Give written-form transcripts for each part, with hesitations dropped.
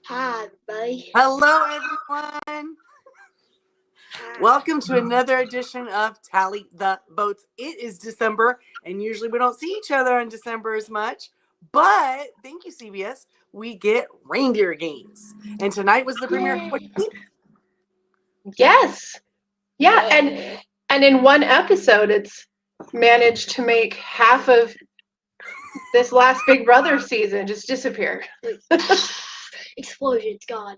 Hi, buddy. Hello, everyone. Welcome to another edition of Tally the Votes. It is December, and usually we don't see each other in December as much. But thank you, CBS. We get Reindeer games, and tonight was the premiere. What do you think? Yes. Yeah, and in one episode, it's managed to make half of this last Big Brother season just disappear. Explosion's gone.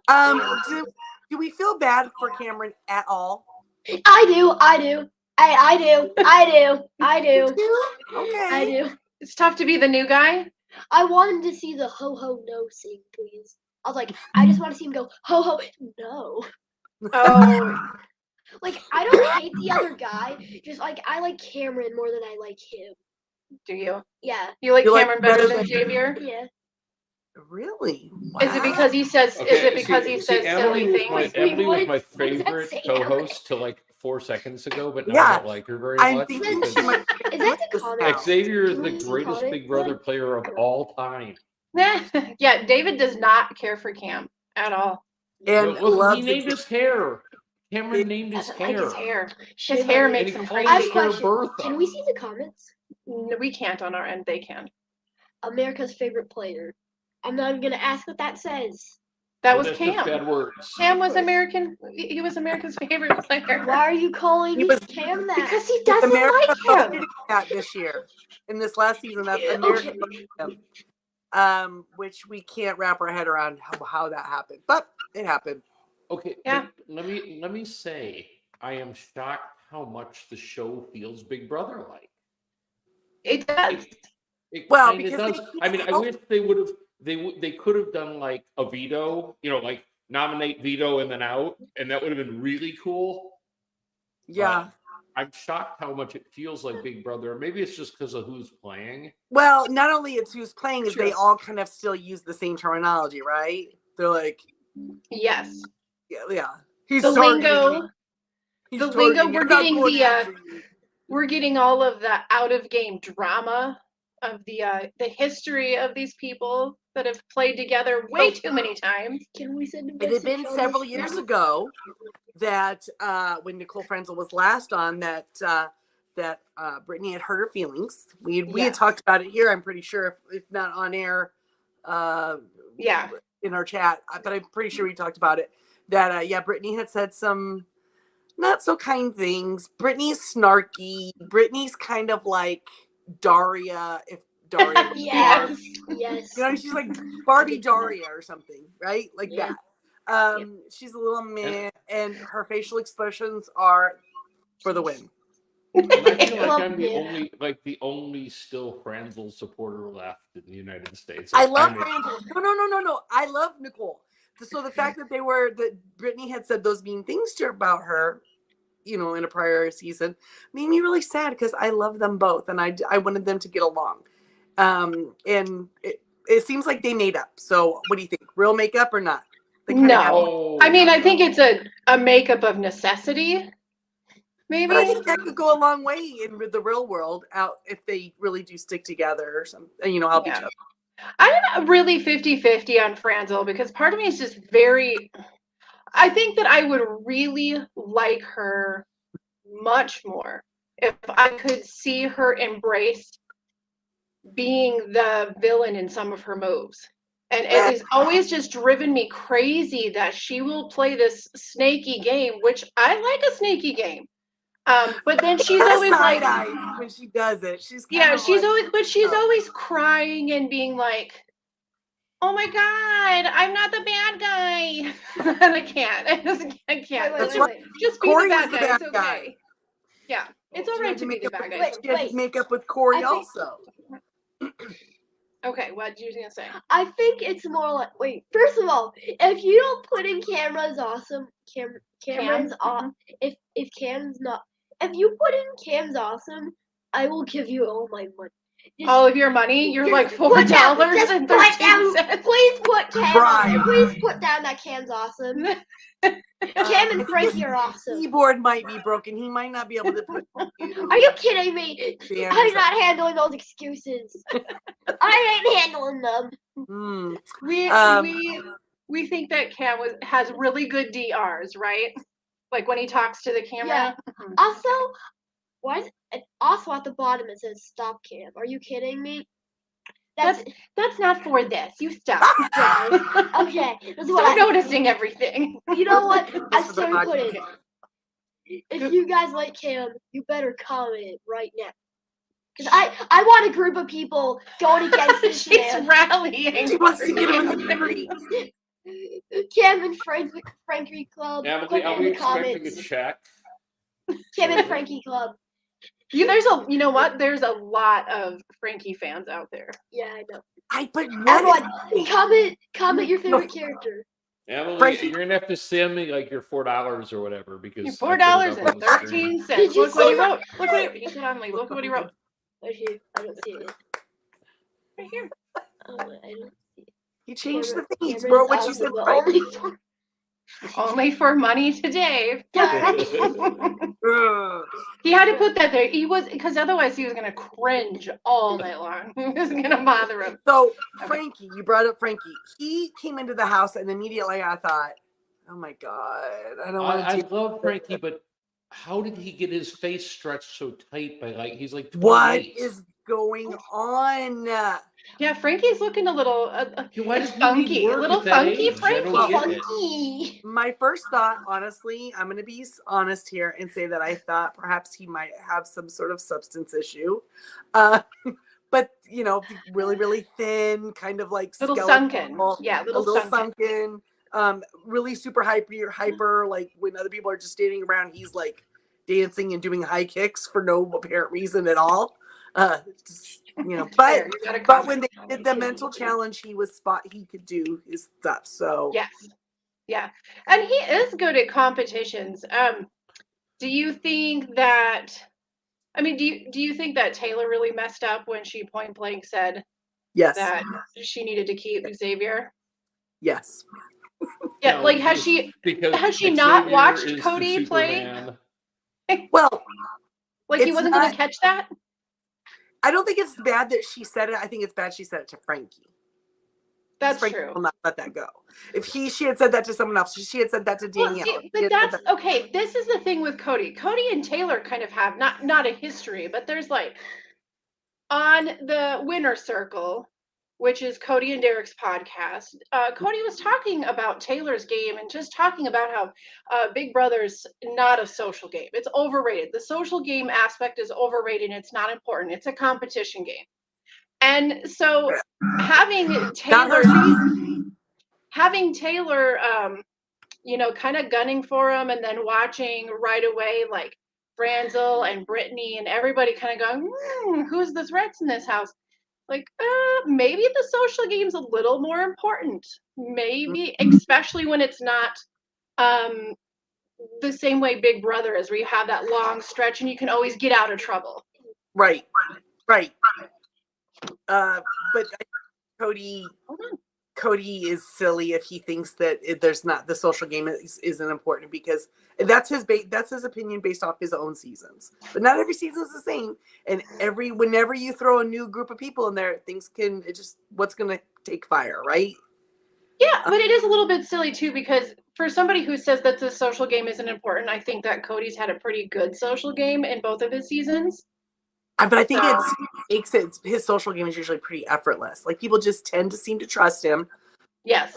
Do we feel bad for Cameron at all? I do. I do. Okay. It's tough to be the new guy. I wanted to see the ho ho no sing, please. I was like, I just want to see him go ho ho no. Oh, Like, I don't hate the other guy. Just like I like Cameron more than I like him. do you? Yeah. You like You like Cameron better better than Xavier? Yeah. Really? Is it because he says? Is it because he says Emily silly was things? Emily was my What does that favorite say, co-host till like 4 seconds ago, but now Yeah, I don't like her very I'm much. thinking because she might. Is that the comment? now. Xavier is Can the we greatest comment Big Brother that? player of all time. Yeah, David does not care for Cam at all. And No, well, he loves named his hair. Cameron named his Doesn't like his hair. hair. His hair And makes he him called I have his a crazy. hair question. Bertha. Can we see the comments? No, we can't on our end. They can. America's favorite player. I'm not even gonna ask what that says. That Well, was that's just Cam. bad words. Cam was American. He was America's favorite player. Why are you calling He was- Cam that? Because he If doesn't America like voted him. him that this year, in this last season, that's America Okay. voted him. Which we can't wrap our head around how that happened, but it happened. Okay, Yeah. but let me say, I am shocked how much the show feels Big Brother like. It does. It Well, kinda because does. I mean, I wish they would have. They could have done like a veto. Like nominate veto and then out, and that would have been really cool. Yeah. I'm shocked how much it feels like Big Brother. Maybe it's just because of who's playing. Well, not only it's who's playing, is they True. all kind of still use the same terminology, right? They're like, Yes. yeah. He's The targeting lingo. me. He's The lingo. targeting me. We're I'm not getting going the. after you. We're getting all of the out of game drama of the history of these people that have played together way too many times. Can we send a It had message been on several this? years ago that when Nicole Frenzel was last on, that Brittany had hurt her feelings. We had Yes. talked about it here. I'm pretty sure, if not on air, Yeah. in our chat, but I'm pretty sure we talked about it. That Brittany had said some not so kind things. Brittany's snarky. Brittany's kind of like Daria, if Daria was Yes. Barb. Yes. You know, she's like Barbie Daria or something, right? Like Yeah. that. She's a little meh, and her facial expressions are for the win. And I feel like Well, I'm yeah. the only still Franzel supporter left in the United States. I Like, love I'm- Franzel. No. I love Nicole. So the fact that that Brittany had said those mean things about her, in a prior season, made me really sad because I love them both and I wanted them to get along. And it seems like they made up. So what do you think? Real makeup or not? They kinda have to. No. I mean, I think it's a makeup of necessity. Maybe. But I think that could go a long way in the real world out if they really do stick together or something, help each Yeah. other. I'm really 50-50 on Franzel because part of me is just very. I think that I would really like her much more if I could see her embrace being the villain in some of her moves. And it has always just driven me crazy that she will play this snaky game, which I like a snaky game. But then she's always side like, eyes when she does it. She's yeah, she's always, always crying and being like, "Oh my God, I'm not the bad guy," and I can't. I can't. Wait, Just be Corey the was bad the guy. bad It's guy. okay. Yeah, it's She all had right to to be make the up bad with- guy. She had to Wait. make up with Corey I think- also. Okay, what did you gonna say? I think it's more like first of all, if you don't put in Cameron's awesome, Cameron's Mhm. if Cam's not, if you put in Cam's awesome, I will give you all my money. Just- All of your money? You're just like put down- $4 just and put 13 down- cents. Please put Cam. Right. Please put down that Cam's awesome. Cam and Frankie are awesome. Keyboard might be broken. He might not be able to put Are you kidding me? banners I'm up. not handling those excuses. I ain't handling them. Hmm. We Um, we we think that Cam has really good DRs, right? Like when he talks to the camera. Mhm. Also, why is it also at the bottom it says stop cam? Are you kidding me? That's not for this. You stop. Okay. This is what Stop I noticing everything. You know what? This I for the started podcast. putting. If you guys like Cam, you better comment right now. Because I want a group of people going against this She's man. rallying. She wants to get him in the streets. Cam and Frankie Club. Emily, Put are in we the expecting a comments. check? Cam and Frankie Club. You know what? There's a lot of Frankie fans out there. Yeah, I know. But Everyone, what? comment your favorite character. Emily, Frankie- you're gonna have to send me like your $4 or whatever because $4.13. Did you Look what he see- wrote. Look what he said, Emily. Look what he wrote. Right here. I don't see it. Right here. Oh, I don't see it. He changed the Cameron- things, bro. Cameron's What you awesome, said, but right? only for Only for money today. Ugh. He had to put that there. He was because otherwise he was gonna cringe all night long. It was gonna bother him. So, Frankie, you brought up Frankie. He came into the house, and immediately I thought, oh my God, I don't want I to do love Frankie, but how did he get his face stretched so tight by like he's like 28? What is going on? Yeah, Frankie's looking a little Why does he funky. need A work little at that funky age? I don't Frankie. get it. funky. My first thought, honestly, I'm going to be honest here and say that I thought perhaps he might have some sort of substance issue. But, you know, really, really thin, kind of like Little skeletal, sunken. Yeah, a little sunken. sunken, really super hyper, like when other people are just standing around, he's like dancing and doing high kicks for no apparent reason at all. You know, Fair, you gotta but when they comment. did the mental challenge, he could do his stuff. So Yes. Yeah. And he is good at competitions. Do you think that do you think that Taylor really messed up when she point blank said yes, that she needed to keep Xavier? yes. Yeah, No, like has she not Xavier watched is the Cody play? Superman. Well, Like he it's wasn't not- gonna catch that? I don't think it's bad that she said it. I think it's bad she said it to Frankie. That's Frankie true. will not let that go. If she had said that to someone else, she had said that to Well, Danielle. see, but that's okay. This is the thing with Cody. Cody and Taylor kind of have not a history, but there's like on the Winner Circle, which is Cody and Derek's podcast. Cody was talking about Taylor's game and just talking about how Big Brother's not a social game. It's overrated. The social game aspect is overrated. And it's not important. It's a competition game. And so having Taylor, you know, kind of gunning for him and then watching right away, like Franzel and Brittany and everybody kind of going, who's the threats in this house? Like, maybe the social game's a little more important. Maybe, especially when it's not the same way Big Brother is, where you have that long stretch and you can always get out of trouble. Right. But Cody is silly if he thinks that there's not the social game isn't important, because that's his opinion based off his own seasons. But not every season is the same, and whenever you throw a new group of people in there, what's gonna take fire, right? Yeah, but it is a little bit silly too, because for somebody who says that the social game isn't important, I think that Cody's had a pretty good social game in both of his seasons. But I think his social game is usually pretty effortless. Like, people just tend to seem to trust him. Yes.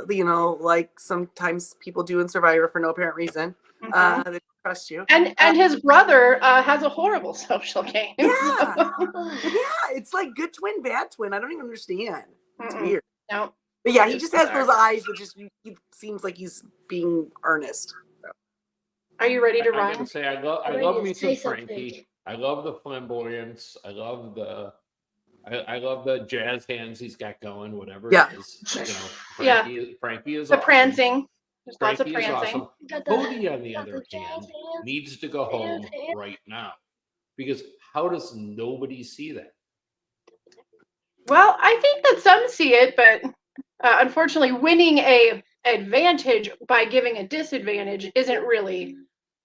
You know, like sometimes people do in Survivor for no apparent reason. Mm-hmm. They trust you. And his brother has a horrible social game. Yeah. Yeah, it's like good twin, bad twin. I don't even understand. It's weird. No. But yeah, he just has those eyes that he seems like he's being earnest. Are you ready to I'm run? gonna say I love me some Frankie. I love the flamboyance. I love the jazz hands he's got going, whatever it is. You know, Frankie is the awesome. prancing. There's lots of Frankie is prancing. awesome. Cody, on the other hand, needs to go home right now, because how does nobody see that? Well, I think that some see it, but unfortunately, winning a advantage by giving a disadvantage isn't really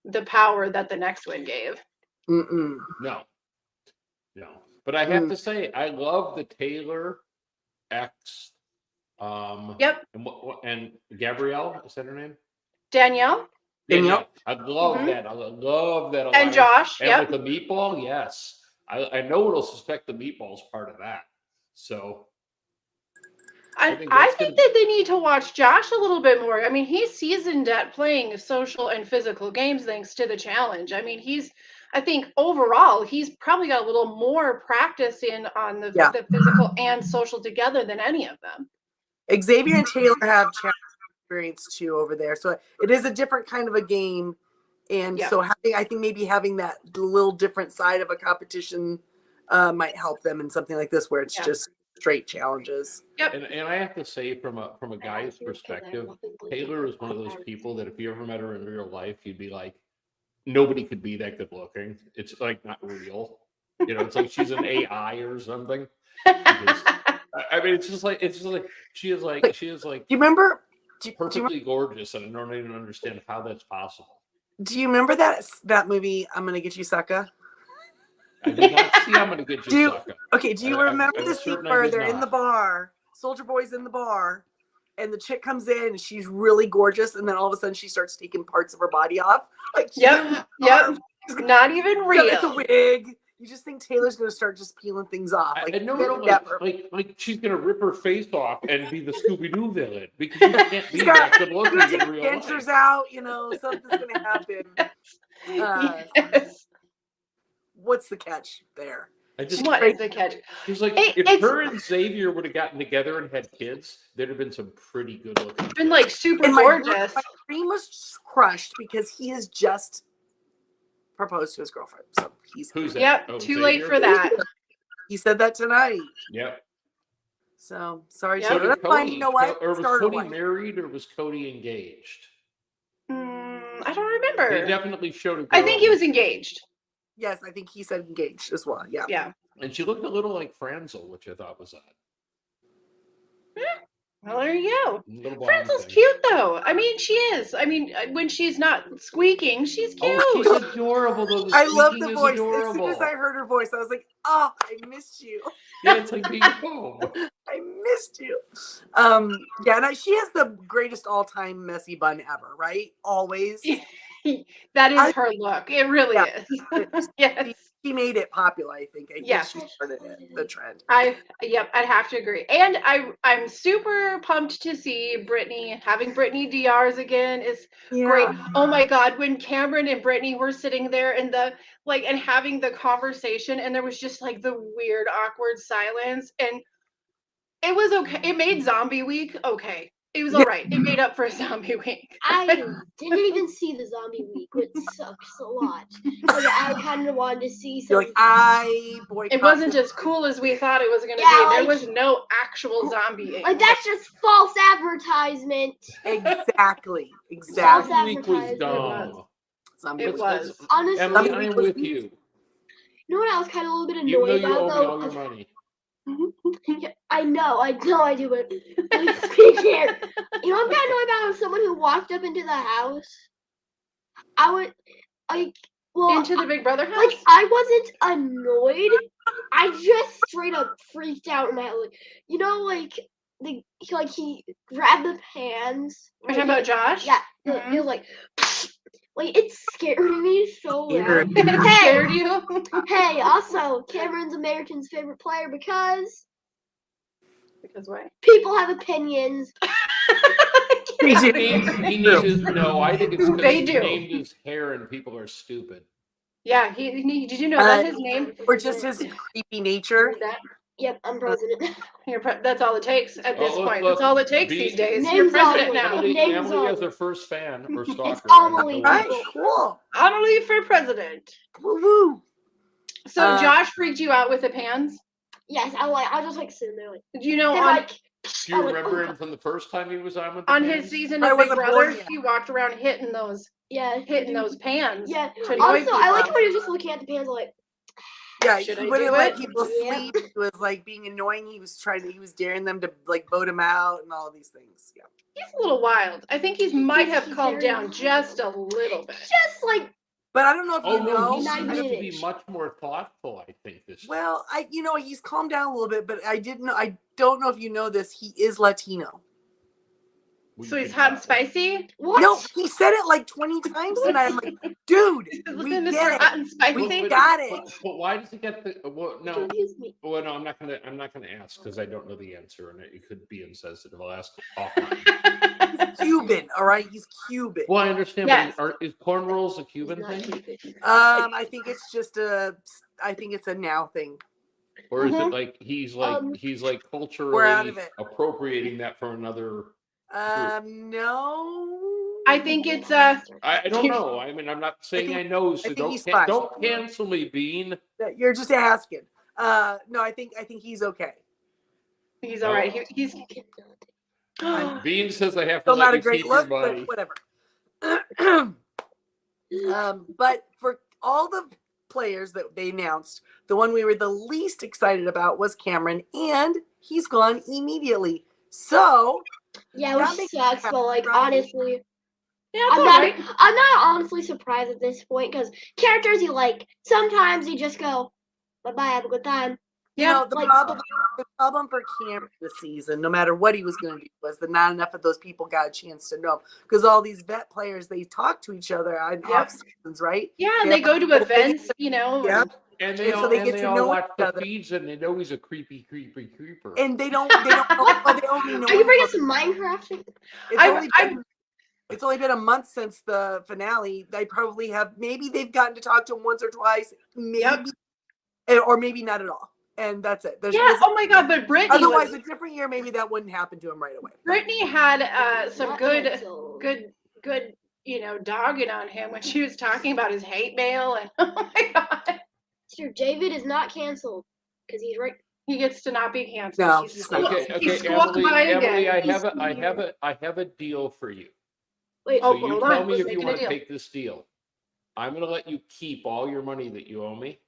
the power that the next win gave. No. But I have to say, I love the Taylor X Yep. And Gabrielle, is that her name? Danielle. Danielle? I love that. I love that. And Josh. And Yep. with the meatball, yes. I know it'll suspect the meatball's part of that. So I think that they need to watch Josh a little bit more. I mean, he's seasoned at playing social and physical games thanks to the challenge. I mean, I think overall, he's probably got a little more practice on the physical and social together than any of them. Xavier and Taylor have challenge experience too over there. So it is a different kind of a game. And so I think maybe having that little different side of a competition might help them in something like this where it's just straight challenges. Yep. And I have to say, from a guy's perspective, Taylor is one of those people that if you ever met her in real life, you'd be like, nobody could be that good looking. It's like not real. It's like she's an AI or something. Because, I mean, it's just like she is like. Do you remember? Perfectly gorgeous, and I don't even understand how that's possible. Do you remember that movie, I'm Gonna Get You, Sucker? I did not see I'm Gonna Get You, Sucker. Okay, do you remember the scene where they're in the bar, Soldier Boy's in the bar, and the chick comes in and she's really gorgeous, and then all of a sudden she starts taking parts of her body off? Like, yep. Not even real. It's a wig. You just think Taylor's going to start just peeling things off. Like, like she's going to rip her face off and be the Scooby-Doo villain because you can't be that good looking in real life. Dentures out, something's going to happen. Yes. What's the catch there? What is the catch? She's like, if her and Xavier would have gotten together and had kids, there'd have been some pretty good looking. Been like super gorgeous. My dream was crushed because he has just proposed to his girlfriend. So who's that? Yep, too late for that. He said that tonight. Yep. So sorry. So did Cody, or was Cody married or was Cody engaged? I don't remember. They definitely showed a girl. I think he was engaged. Yes, I think he said engaged as well. Yeah. Yeah. And she looked a little like Franzel, which I thought was odd. Well, there you go. Franzel's cute, though. I mean, she is. I mean, when she's not squeaking, she's cute. Oh, she's adorable, though. I love the voice. As soon as I heard her voice, I was like, oh, I missed you. Yeah, it's like being home. I missed you. Yeah, and she has the greatest all-time messy bun ever, right? Always. That is her look. It really is. Yes. She made it popular, I think. I think she started the trend. I'd have to agree. And I'm super pumped to see having Brittany DRs again is great. Oh my God, when Cameron and Brittany were sitting there and having the conversation, and there was just like the weird, awkward silence, and it was okay. It made Zombie Week okay. It was all right. It made up for Zombie Week. I didn't even see the Zombie Week, which sucks a lot. But I kind of wanted to see something. It wasn't as cool as we thought it was going to be. There was no actual zombie. Like, that's just false advertisement. Exactly. Zombie Week was dumb. It was. Honestly, Emily, I'm with you. You know what I was kind of a little bit annoyed about, though? You owe me all your money. I know I do, but speak here. You know what I'm kind of annoyed about was someone who walked up into the house. Into the Big Brother house? Like, I wasn't annoyed. I just straight up freaked out in my head. Like, he grabbed the pans. You're talking about Josh? Yeah. He was like it scared me so bad. It scared you? Hey, also, Cameron's American's favorite player because what? People have opinions. He needs no, I think it's because he do. named his hair and people are stupid. Yeah, did you know that his name? Or just his creepy nature? Yep, I'm president. That's all it takes at this point. That's all it takes these days. You're Name's president now. Emily has her first fan or stalker. It's Amelie. Right, cool. Amelie for president. Woo-woo. So Josh freaked you out with the pans? Yes, I was just sitting there like. Do you know do you remember him from the first time he was on with the on pans? his season of Big Brother? He walked around hitting those. Yeah, hitting those pans. Yeah. Also, I liked when he was just looking at the pans like. Yeah, he wouldn't let people sleep. It was like being annoying. He was daring them to like vote him out and all these things. Yeah. He's a little wild. I think he might have calmed down just a little bit. Just like But I don't know if Oh you no, know. he Not seems I to don't, even. be much more thoughtful, I think, this well, he's calmed down a little bit, but I don't know if you know this. He is Latino. Well, So you he's can hot and tell. spicy. What? No, he said it like 20 times tonight. I'm like, dude, we Mr. get Hot it. and We spicy. got it. But why does he get the? Well, no. Confuse me. Well, no, I'm not gonna ask because I don't know the answer, and it could be insensitive. I'll ask offline. He's Cuban, all right? He's Cuban. Well, I understand, Yes. but is cornrows a He's Cuban not thing, Cuban. I think it's a now thing. or is Mhm. it like he's like We're out culturally of it. appropriating that for another? No. I think it's I don't know. I mean, I'm not saying I know, so think he's fine. don't cancel me, Bean. You're just asking. No, I think he's okay. he's all right. He's Bean says I have to Still not let a you great keep your look, money. but whatever. But for all the players that they announced, the one we were the least excited about was Cameron, and he's gone immediately. So Yeah, that which makes sucks, but like honestly, yeah, it's I'm all not right. I'm not honestly surprised at this point because characters you like, sometimes you just go, bye-bye, have a good time. you Yeah, know the like- problem for Cameron this season, no matter what he was going to do, was that not enough of those people got a chance to know, because all these vet players, they talk to each other on off seasons, right? Yeah, and they go to events, you know. Yeah. And they And so all, they and get they to all know watch each the other. feeds, and they know he's a creepy creeper. And they don't know, well, they only know Are you him bringing for, some Minecraft? it's only been a month since the finale. They probably have, maybe they've gotten to talk to him once or twice, maybe, or maybe not at all. And that's it. Yeah. Oh my God! But Brittany. Otherwise, a different year, maybe that wouldn't happen to him right away. Brittany had some Not good, canceled. you know, dogging on him when she was talking about his hate mail, and oh my God, Mr. David is not canceled because he's right. he gets to not be canceled. No, He's he's squawk- not. he Okay, squawked Emily, by Emily, again. I have a deal for you. Wait, Oh, So you hold tell on. me if Let's you make it a want to deal. take this deal. I'm going to let you keep all your money that you owe me,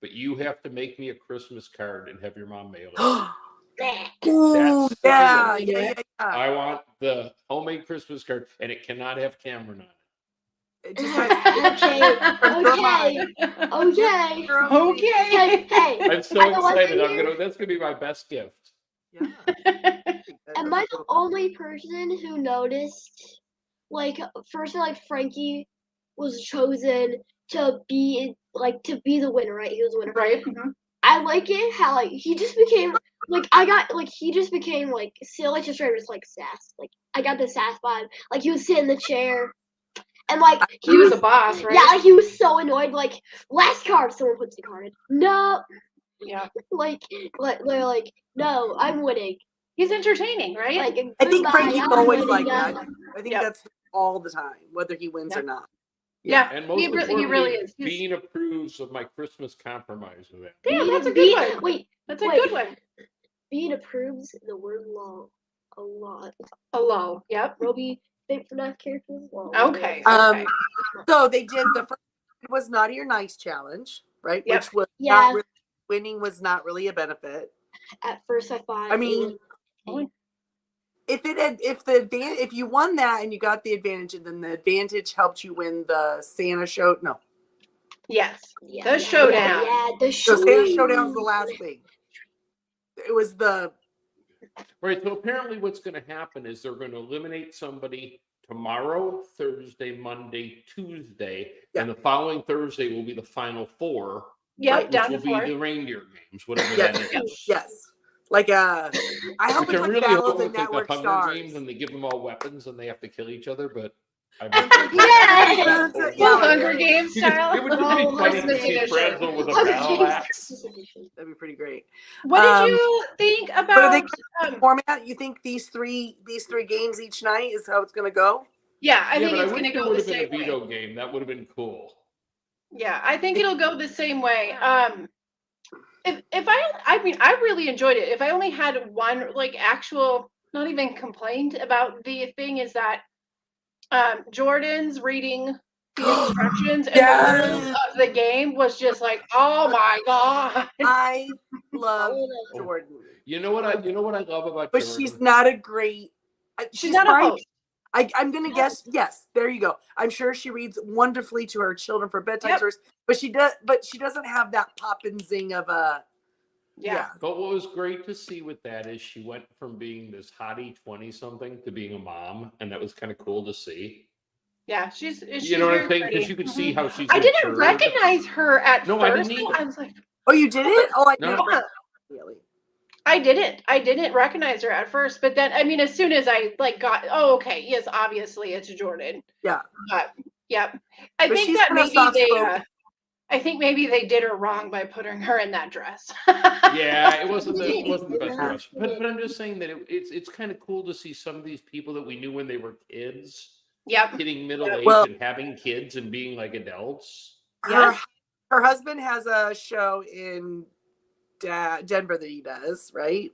but you have to make me a Christmas card and have your mom mail it. Ooh, That's the yeah, deal. yeah. I want the homemade Christmas card, and it cannot have Cameron on it. It just has Okay. Okay. Hey, I'm so I know one excited. thing That's gonna be my best gift. Yeah. am I the only person who noticed, like, first, like, Frankie was chosen to be the winner, right? He was the winner. Right. Mhm. I like it how, like, he just became, like, silly, just straight, just, like, sass. Like, I got the sass vibe. Like, he was sitting in the chair, and, like, He was the boss, right? yeah, like, he was so annoyed, like, last card, someone puts the card in. No, Yeah. they're like, no, I'm winning. He's entertaining, right? Like, I think goodbye, Frankie's I'm always winning, like yeah. that. I think that's all the time, whether he wins or Yep. not. Yeah. And most He importantly, really is. He's- Bean approves of my Christmas compromise with it. Yeah, that's a good Bean- one. Wait, That's a wait. good one. Bean approves the word law a lot. Hello. Yep. Roby, favorite FNAF characters? Law. Okay. Um, So they did, the first was Naughty or Nice challenge, right? Yep. Which was Yeah. not really, winning was not really a benefit. At first, I thought. I mean, if you won that and you got the advantage, and then the advantage helped you win the Santa show. No, Yes. yeah, The yeah, showdown. Yeah, the so showdown. Santa showdown was the last thing. It was the Right. So apparently, what's going to happen is they're going to eliminate somebody tomorrow, Thursday, Monday, Tuesday, and the following Thursday will be the final four. Yep. Right, Which Down will to be four. the reindeer games, whatever yes, that is. yes. Like I hope Which it's I'm like really Battle of hoping the it's like Network the Hunger Stars. Games, and they give them all weapons, and they have to kill each other. But I Yeah. Well, Hunger Games style. It would just be Oh, funny to Christmas see edition. Franzel with a Hunger battle Games. axe. That'd be pretty great. What did you think But are they about? format? You think these three games each night is how it's going to go? Yeah, I Yeah, think but I it's wish going to there go would the have been a same way. veto game. That would have been cool. Yeah, I think it'll go the same way. If I mean, I really enjoyed it. If I only had one, like, actual, not even complaint about the thing, is that Jordan's reading the instructions and the rules of the game was just like, oh my God. I love Jordan, You know what I love about but Jordan? she's not a great. She's not a fine. host. I'm gonna guess yes. There you go. I'm sure she reads wonderfully to her children for bedtime stories, but she doesn't have that pop and zing of a yeah. But what was great to see with that is she went from being this hottie 20-something to being a mom, and that was kind of cool to see. Yeah, she's You know what I'm very saying? Because pretty. you could see how she's I didn't matured. recognize her at No, I first. didn't either. I was like, Oh, you did it? Oh, I No. never. Really? I didn't recognize her at first, but then I mean, as soon as I like got, oh, okay, yes, obviously it's Jordan. Yeah. But yep, I But think she's that kinda maybe they, soft-spoken. I think maybe they did her wrong by putting her in that dress. Yeah, it wasn't the best Yeah. dress. But I'm just saying that it's kind of cool to see some of these people that we knew when they were kids Yep. hitting middle age Well- and having kids and being like adults. Her husband has a show in Denver that he does, right?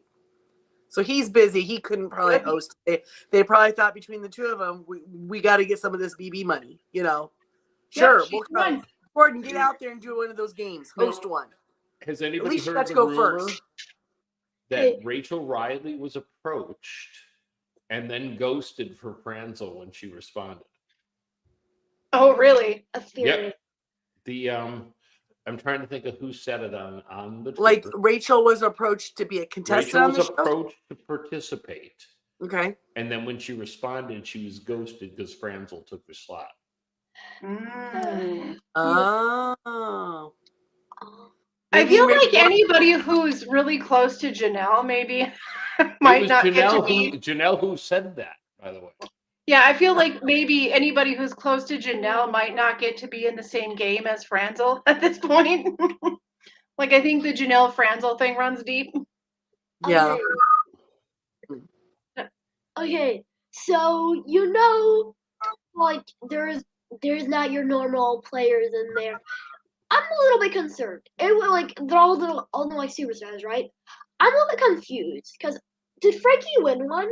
So he's busy. He couldn't probably host. They probably thought between the two of them, we got to get some of this BB money, you know. Sure, she's we'll fun. come. Gordon, get out there and do one of those games. Host one. Has At anybody least you heard got to the go rumor first. that Rachel Riley was approached and then ghosted for Franzel when she responded? Oh, really? A theory. Yep. The I'm trying to think of who said it on the Twitter. Like Rachel was approached to be a contestant Rachel on the was show. approached to participate, Okay. and then when she responded, she was ghosted because Franzel took the slot. Mm. Oh. I Maybe feel Rachel- like anybody who's really close to Janelle maybe might not get to be. Janelle who said that, by the way. Yeah, I feel like maybe anybody who's close to Janelle might not get to be in the same game as Franzel at this point. Like, I think the Janelle Franzel thing runs deep. Yeah. Okay, so like there's not your normal players in there. I'm a little bit concerned. It was like they're all the like superstars, right? I'm a little bit confused because did Frankie win one?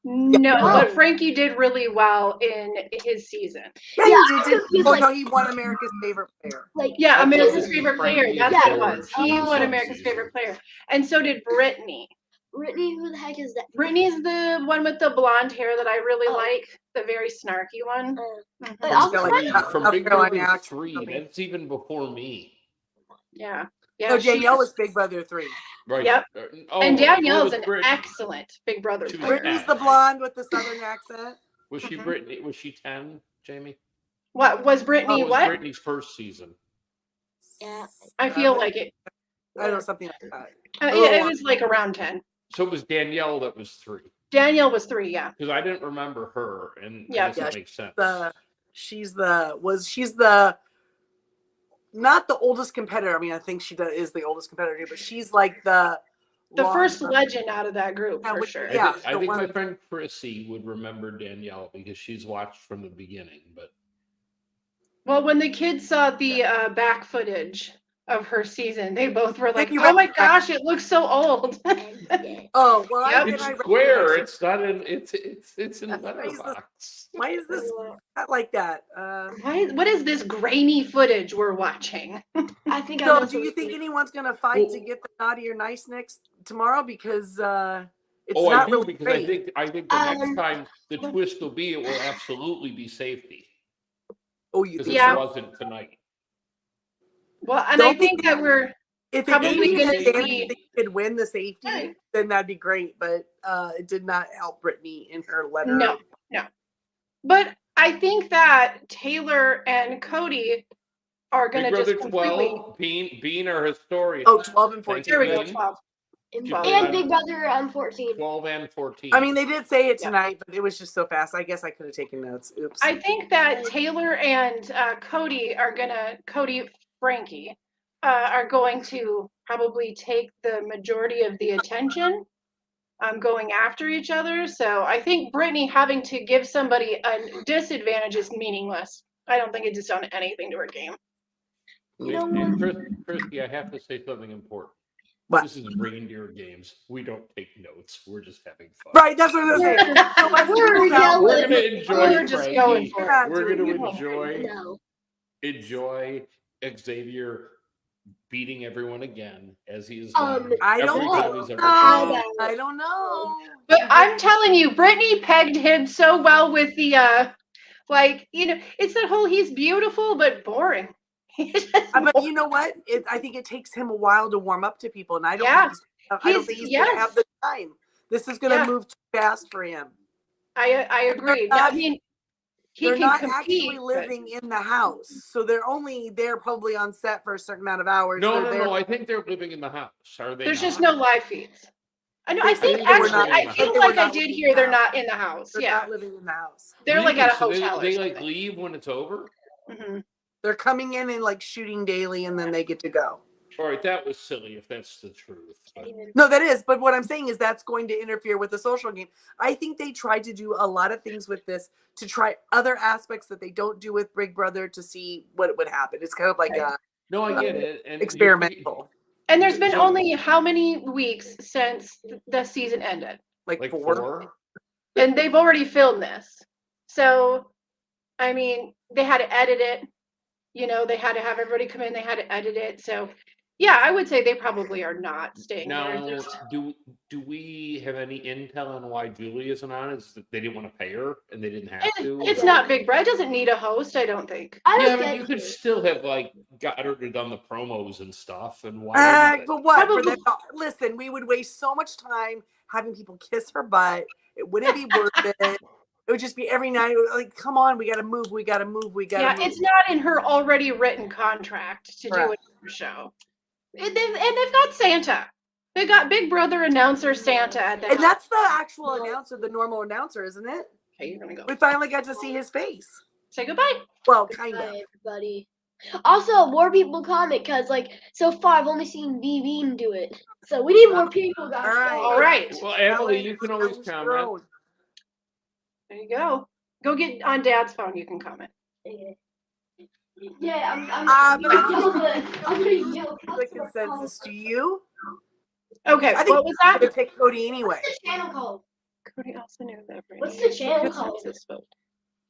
No, Oh. but Frankie did really well in his season. Yeah, Yeah, he I'm did. confused, Oh, like- no, he won America's favorite player. Like Yeah, I America's thought favorite Frankie player. That's and what it was. He George won in America's subseason. favorite player. And so did Brittany. Brittany, who the heck is that? Brittany's the one with the blonde hair that I really Oh. like, the very snarky one. Like, She's I'll got, like, find- South From Big Carolina Brother accent. 3, that's even before me. Yeah. Yeah. No, she Danielle was- was Big Brother 3. Right. Yep. Oh, and it Danielle's was an Brittany. excellent Big Brother She was player. Brittany's Yeah. the blonde with the southern accent. Was she Mhm. Brittany? Was she 10, Jamie? What was Brittany? What was What? Brittany's first season? Yeah. I feel like it. I know something like that. It was like around 10. So it was Danielle that was 3. Danielle was 3, yeah. Because I didn't remember her, and Yeah. I guess Yeah, that makes sense. She's the not the oldest competitor. I mean, I think is the oldest competitor, but she's like the First legend out of that group, Yeah, for with- sure. yeah. I the think one- my friend Chrissy would remember Danielle because she's watched from the beginning. But Well, when the kids saw the back footage of her season, they both were like, you "Oh my read- gosh, it looks so old." Oh well, Yep. it's I square. recognize it. It's not in. It's in That's letterbox. Why is this not like that? What is this grainy footage we're watching? I think I So, know do you think something. anyone's gonna fight to get the naughty or nice next tomorrow? Because it's Oh, not I do really because great. I think the next Um, time the twist will be it will absolutely be safety Oh, you because think Yeah. it so? wasn't tonight. Well, and Don't I think that we're If it probably gave me gonna a chance see- they could win the safety, Right. then that'd be great. But it did not help Brittany in her letter. no. But I think that Taylor and Cody are Big gonna Brother just completely. 12, Bean our historian. Oh, 12 and Thank 14. There we go. Bean. 12. And Well, Big Brother 14. 12 and 14. I mean, they did say it Yeah. tonight, but it was just so fast. I guess I could have taken notes. Oops. I think that Taylor and Cody Frankie are going to probably take the majority of the attention going after each other. So I think Brittany having to give somebody a disadvantage is meaningless. I don't think it just done anything to her game. You know Hey, what? Christy, I have to say something important. What? This is Reindeer games. We don't take notes. We're just having fun. Right, that's what I was saying. So let's We're figure out- yelling. We're gonna enjoy. We're just going Frankie. for it. Yeah, We're dude, gonna you know. enjoy No. Xavier beating everyone again, as he has Um, done I every don't time know. he's ever How shown. about- I don't know. But I'm telling you, Brittany pegged him so well with the like, it's that whole he's beautiful but boring. He's just But you know what? I think it takes him a while to warm up to people, and I don't Yeah. think he's gonna have the time. This is gonna Yeah. move too fast for him. I agree. not- I mean, he They're can not compete. actually living in the house, so they're only there probably on set for a certain amount of hours. No, They're no, there. no. I think they're living in the house. Are they? There's just not? no live feeds. I know. They I said think they were actually, not I in the feel house. They were like I not did living hear in the they're house. not in the house. They're Yeah, not living in the house. they're like at a So hotel. They or like something. leave when it's over. Mhm. They're coming in and like shooting daily, and then they get to go. All right, that was silly if that's the truth. But No, that is. But what I'm saying is that's going to interfere with the social game. I think they tried to do a lot of things with this to try other aspects that they don't do with Big Brother to see what would happen. It's kind of like a no, I get it. And experimental. And there's been So- only how many weeks since the season ended, Like, like four. 4. and they've already filmed this. So, I mean, they had to edit it. They had to have everybody come in. They had to edit it. So, yeah, I would say they probably are not staying there. Now, do we have any intel on why Julie isn't on? Is that they didn't want to pay her and they didn't have to? It's not Big Brother. It doesn't need a host, I don't think. I Yeah, don't but get you could you. still have like got her to done the promos and stuff. And why? Wouldn't it? But what? For Probably- them, listen, we would waste so much time having people kiss her butt. It wouldn't be worth it. It would just be every night. Like, come on, we got to move. We got to move. We got to Yeah, move. it's not in her already written contract to do Correct. a show. And they've got Santa. They got Big Brother announcer Santa at the And house. that's the actual announcer, the normal announcer, isn't it? Okay, you're gonna go. We finally got to see his face. Say goodbye. Well, kind of. Hi, everybody. Also, more people comment because, so far, I've only seen Bean do it. So we need more people, guys. All right. All right. Well, Emily, you can always Challenge comment. thrown. There you go. Go get on Dad's phone. You can comment. Yeah, I'm But gonna I yell think I'm gonna yell. the consensus. Do you? Okay, I think what was I'm that? gonna pick Cody anyway. What's the channel called? Cody also knew that. What's the channel called? Consensus vote.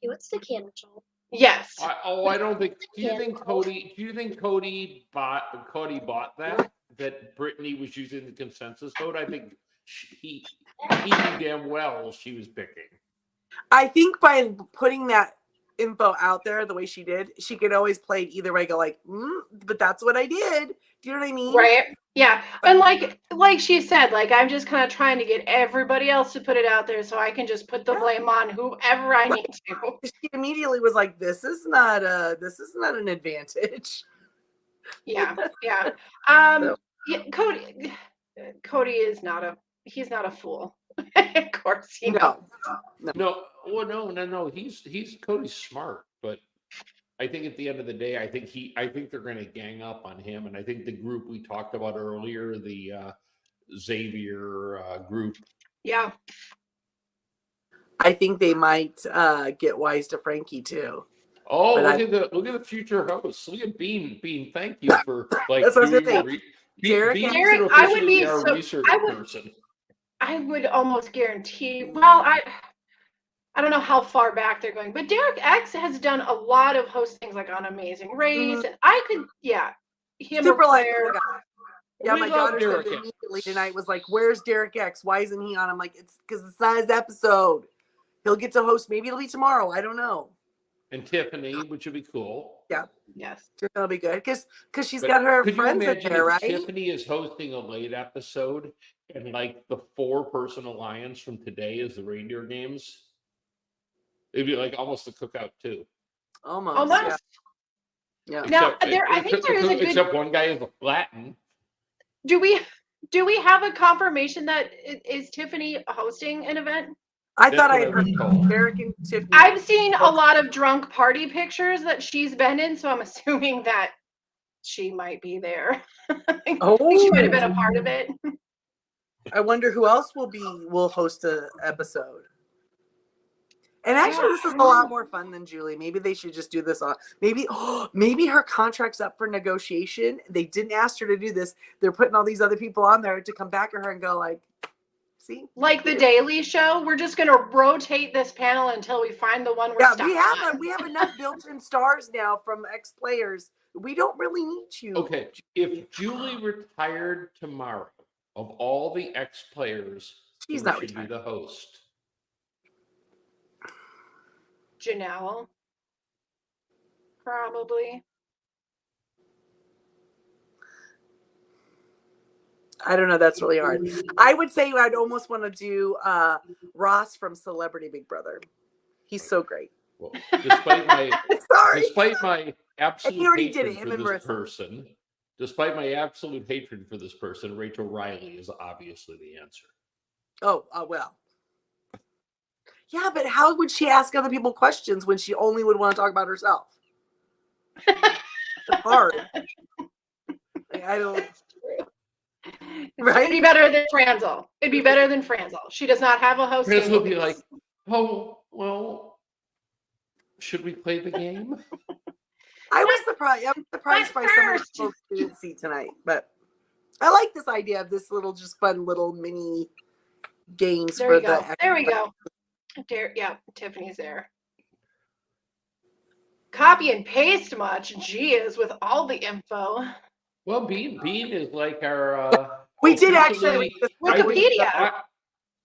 Hey, what's the channel called? Yes. I don't think. Do you Yeah. think Cody bought that Brittany was using the consensus vote? I think he knew damn well she was picking. I think by putting that info out there the way she did, she could always play it either way. Go like, but that's what I did. Do you know what I mean? Right. Yeah. And like she said, I'm just kind of trying to get everybody else to put it out there so I can just put the blame on whoever I need to. She immediately was like, "This is not an advantage." Yeah. Yeah. So- Yeah, Cody is he's not a fool. Of course he knows. No. No. He's Cody's smart, but I think at the end of the day, I think they're going to gang up on him, and I think the group we talked about earlier, the Xavier group. Yeah. I think they might get wise to Frankie too. Oh, But look at the future hosts. Look at Bean. Thank you for That's what I was doing gonna your say. Derek, Derek, I would be our so- research I would- person. I would almost guarantee. Well, I don't know how far back they're going, but Derek X has done a lot of hostings on Amazing Race, and I could, him super or likable Claire. guy. Yeah, We my love daughter Derek said X. immediately tonight was like, "Where's Derek X? Why isn't he on?" I'm like, "It's because it's not his episode. He'll get to host. Maybe it'll be tomorrow. I don't know. And Tiffany, which would be cool. Yes. It'll be good because she's But got her could you friends in imagine there, if right? Tiffany is hosting a late episode and the 4-person alliance from today is the reindeer games? It'd be almost a cookout too. Almost. Yeah. Now, I think there is a good. Except one guy is Latin. Do we have a confirmation that is Tiffany hosting an event? I That's thought I what had I've heard been told. Derek and Tiffany. I've seen a lot of drunk party pictures that she's been in, so I'm assuming that she might be there. I think she might have been a part of it. I wonder who else will host a episode. And actually, this is a lot more fun than Julie. Maybe they should just do this on. Maybe her contract's up for negotiation. They didn't ask her to do this. They're putting all these other people on there to come back at her and go see. Like the Daily Show, we're just gonna rotate this panel until we find the one we're Yeah, stuck we on. have enough built-in stars now from ex-players. We don't really need you. Okay, if Julie retired tomorrow, of all the ex-players, She's who not should be retired. the host? Janelle. Probably. I don't know. That's really hard. I would say I'd almost want to do Ross from Celebrity Big Brother. He's so great. Well, despite my Sorry. despite my absolute already did hatred it, him for and this Marissa. person, despite my absolute hatred for this person, Rachel Riley is obviously the answer. Oh, well. Yeah, but how would she ask other people questions when she only would want to talk about herself? It's hard. I don't. Right? It'd be better than Franzel. It'd be better than Franzel. She does not have a host. Chris will be like, "Oh, well, should we play the game?" I was surprised. I'm surprised by some of the folks we didn't see tonight, but I like this idea of this little, just fun little mini games There for we go. the. There we go. Yeah, Tiffany's there. Copy and paste much. She is with all the info. Well, Bean is like our. We did officially- actually. Wikipedia. I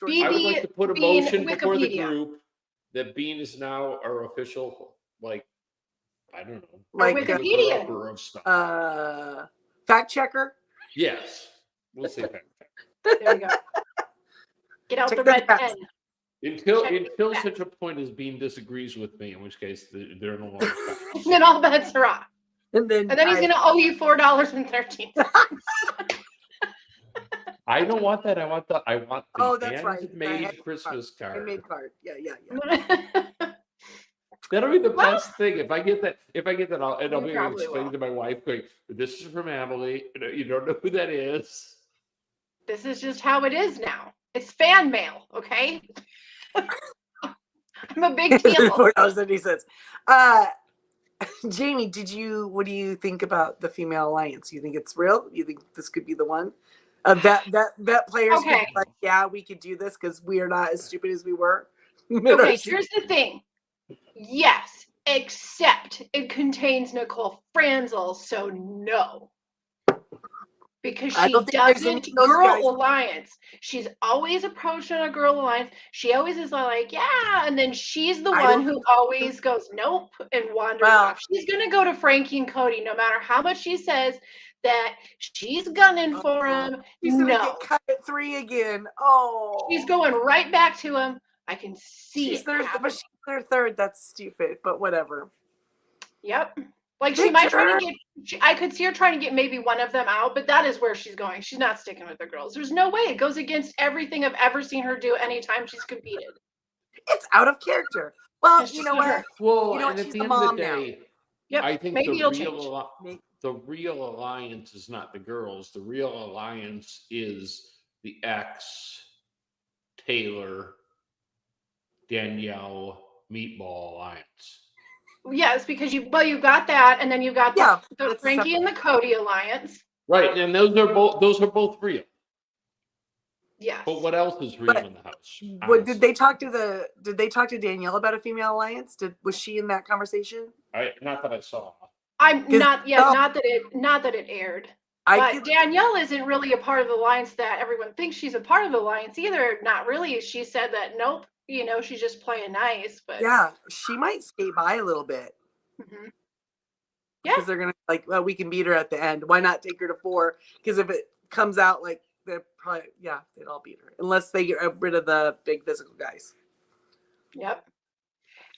would like to put a Bean motion before the Wikipedia. group that Bean is now our official, like, I don't know, Like Wikipedia. developer of stuff. Fact checker. Yes, we'll say that. There we go. Get out Check the the red facts. pen. Until such a point as Bean disagrees with me, in which case they're no longer facts. Then all bets are off. And then He's gonna owe you $4.13. I don't want that. I want the Oh, that's right. handmade Christmas I card. made card. Yeah. That'll be the Well- best thing. If I get that, I'll be able to probably explain will. to my wife, going, "This is from Emily. You don't know who that is." This is just how it is now. It's fan mail, okay? I'm a big deal. $4.70. Jamie, what do you think about the female alliance? You think it's real? You think this could be the one? That players could Okay. be like, yeah, we could do this because we are not as stupid as we were. Okay, here's the thing. Yes, except it contains Nicole Franzel, so no. Because I she don't think there's any doesn't of those girl guys. alliance. She's always approached on a girl alliance. She always is like, yeah, and then she's the I one don't who always goes nope and wanders Well- off. She's gonna go to Frankie and Cody no matter how much she says that she's gunning for him. She's gonna No, get cut at 3 again. Oh, she's going right back to him. I can see She's it. third, happen. but she's their third. That's stupid, but whatever. Yep. Like she might try to Victor! get, I could see her trying to get maybe one of them out, but that is where she's going. She's not sticking with the girls. There's no way. It goes against everything I've ever seen her do anytime she's competed. It's out of character. Well, It's you just know not what? her. Well, You know what? and at She's the the end of the mom now. day, Yep. I think Maybe it'll change. the real alliance is not the girls. The real alliance is the ex Taylor Danielle Meatball alliance. Yes, because you got that, and then you got Yeah, the that's a Frankie and the Cody alliance. Right, and those are both real. Yes. But what else is real But in the house? What did they talk to Danielle about a female alliance? Was she in that conversation? Not that I saw. I'm 'Cause- not yet. Not that it aired. But could- Danielle isn't really a part of the alliance that everyone thinks she's a part of the alliance either. Not really. She said that nope. She's just playing nice. But yeah, she might skate by a little bit. Mhm. Because they're gonna well, we can beat her at the end. Why not take her to 4? Because if it comes out like they're probably they'd all beat her unless they get rid of the big physical guys. Yep.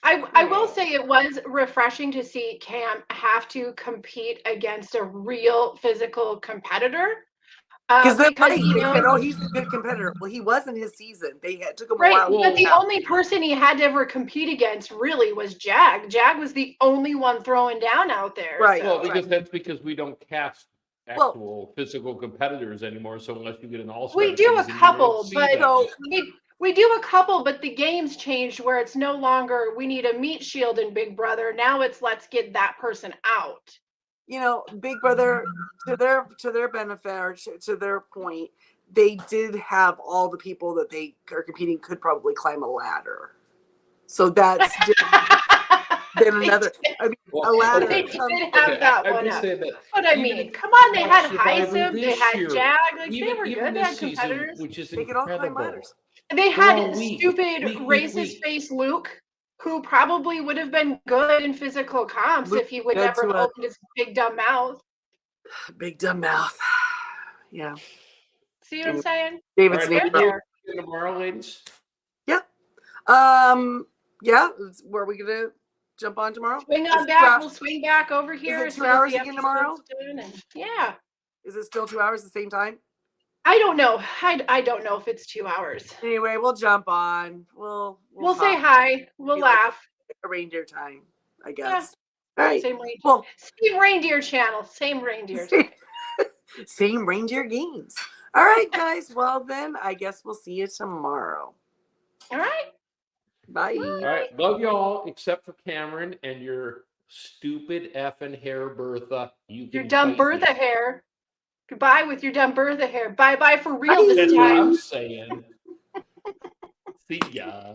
I will say it was refreshing to see Cam have to compete against a real physical competitor. Because they're because, right. They said, "Oh, he's a good competitor." Well, he was in his season. Took him a right, while. but the only person he had to ever compete against really was Jag. Jag was the only one throwing down out there. Right. so- Well, that's because we don't cast actual physical competitors anymore. So unless you get an all-star, We do a season, you couple, won't see but them. we do a couple, but the game's changed where it's no longer we need a meat shield in Big Brother. Now it's let's get that person out. Big Brother, to their benefit or to their point, they did have all the people that they are competing could probably climb a ladder. So that's then another. I mean, a ladder. They some- did have that I'm one just up. saying that. But I even mean, if come on, they you had watch Survivor Heisem, they this had year, Jag, like they even were even good. They this had season, competitors. which is They could all climb incredible. ladders. They They're had all weak, stupid weak, racist face Luke, who probably would have been good in physical comps Luke if he would led never to have a- opened his big dumb mouth. Big dumb mouth. Yeah. See what I'm saying? All David's right, name. Good are we there. doing tomorrow, ladies? Yeah. Were we gonna jump on tomorrow? Swing Is on it back. 2 We'll swing back over here it as 2 soon as hours the again tomorrow? episode's done. And yeah. Is it still 2 hours the same time? I don't know. I don't know if it's 2 hours. Anyway, we'll jump on. We'll We'll say talk. hi. We'll Be like laugh. a reindeer time, I Yeah. guess. All right. Same reindeer. Well, Same reindeer channel. Same reindeers. same reindeer games. All right, guys. Well, then I guess we'll see you tomorrow. All right. Bye. All right, love y'all, except for Cameron and your stupid effing hair, Bertha. You Your can dumb bite Bertha me. hair. Goodbye with your dumb Bertha hair. Bye bye for real Bye. this That's what time. I'm saying. See ya.